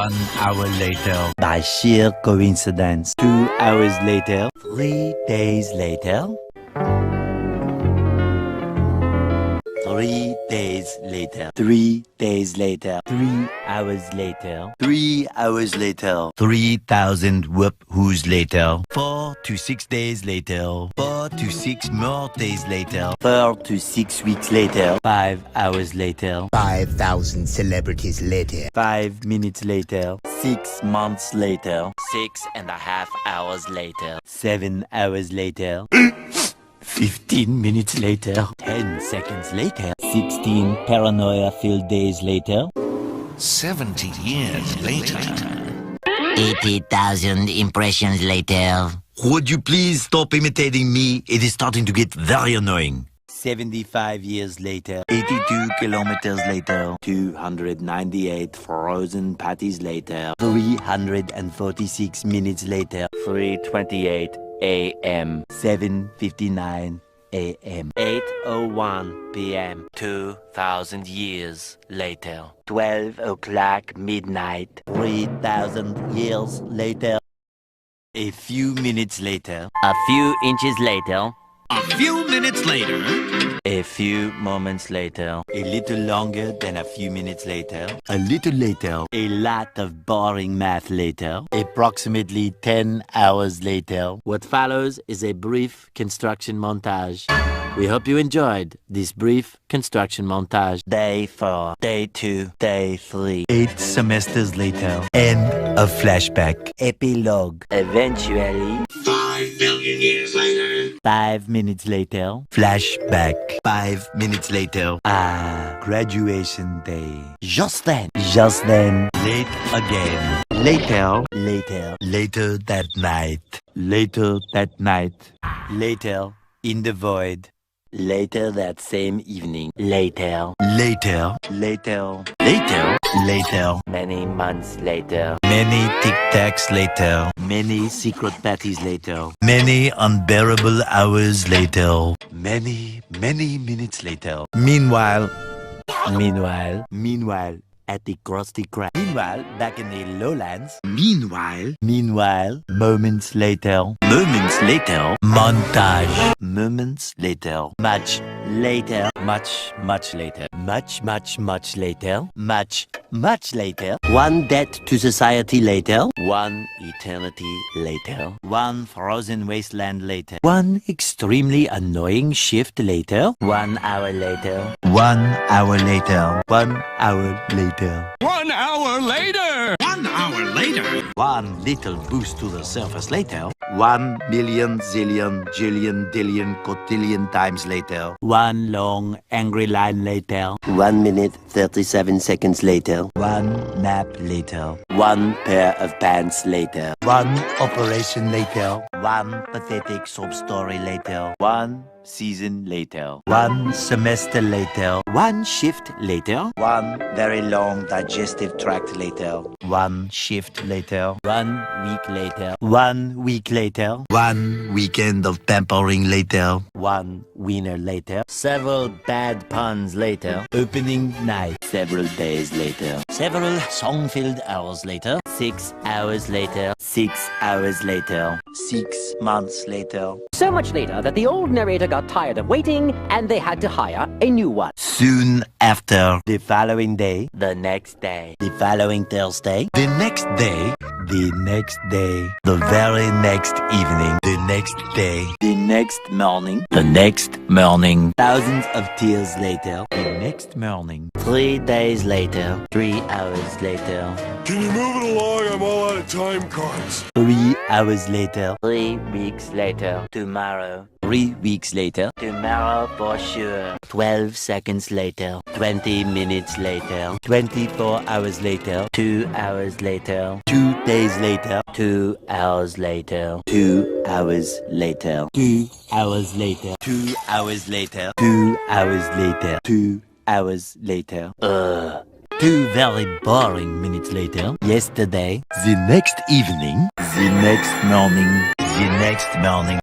1 hour later. By sheer coincidence. 2 hours later. 3 days later. 3 days later. 3 days later. 3 hours later. 3 hours later. 3,000 whoop-whoos later. 4 to 6 days later. 4 to 6 more days later. 4 to 6 weeks later. 5 hours later. 5,000 celebrities later. 5 minutes later. 6 months later. 6.5 hours later. 7 hours later. 15 minutes later. 10 seconds later. 16 paranoia-filled days later. 70 years later. 80,000 impressions later. Would you please stop imitating me? It is starting to get very annoying. 75 years later. 82 kilometers later. 298 frozen patties later. 346 minutes later. 3:28 a.m. 7:59 a.m. 8:01 p.m. 2,000 years later. 12 o'clock midnight. 3,000 years later. A few minutes later. A few inches later. A few minutes later. A few moments later. A little longer than a few minutes later. A little later. A lot of boring math later. Approximately 10 hours later. What follows is a brief construction montage. We hope you enjoyed this brief construction montage. Day 4, Day 2, Day 3. 8 semesters later. End of flashback. Epilogue. Eventually. 5 billion years later. 5 minutes later. Flashback. 5 minutes later. Graduation day. Just then. Just then. Late again. Later. Later. Later that night. Later that night. Later. In the void. Later that same evening. Later. Later. Later. Later. Later. Many months later. Many tic-tacs later. Many secret patties later. Many unbearable hours later. Many minutes later. Meanwhile, at the Krusty Krab. Meanwhile, back in the lowlands. Meanwhile, moments later. Moments later. Montage. Moments later. Much later. Much later. Much later. Much later. One debt to society later. One eternity later. One frozen wasteland later. One extremely annoying shift later. 1 hour later. 1 hour later. 1 hour later. 1 hour later. 1 hour later. One little boost to the surface later. 1 million, zillion, jillion, dillion, cotillion times later. One long angry line later. 1 minute, 37 seconds later. One nap later. One pair of pants later. One operation later. One pathetic sob story later. One season later. One semester later. One shift later. One very long digestive tract later. One shift later. 1 week later. 1 week later. 1 weekend of pampering later. 1 winner later. Several bad puns later. Opening night. Several days later. Several song-filled hours later. 6 hours later. 6 hours later. 6 months later. So much later that the old narrator got tired of waiting and they had to hire a new one. Soon after. The following day. The next day. The following Thursday. The next day. The next day. The very next evening. The next day. The next morning. The next morning. Thousands of tears later. The next morning. 3 days later. 3 hours later. Can you move it along? I'm all out of time cards. 3 hours later. 3 weeks later. Tomorrow. 3 weeks later. Tomorrow for sure. 12 seconds later. 20 minutes later. 24 hours later. 2 hours later. 2 days later. 2 hours later. 2 hours later. 2 hours later. 2 hours later. 2 hours later. 2 hours later. 2 very boring minutes later. Yesterday. The next evening. The next morning. The next morning.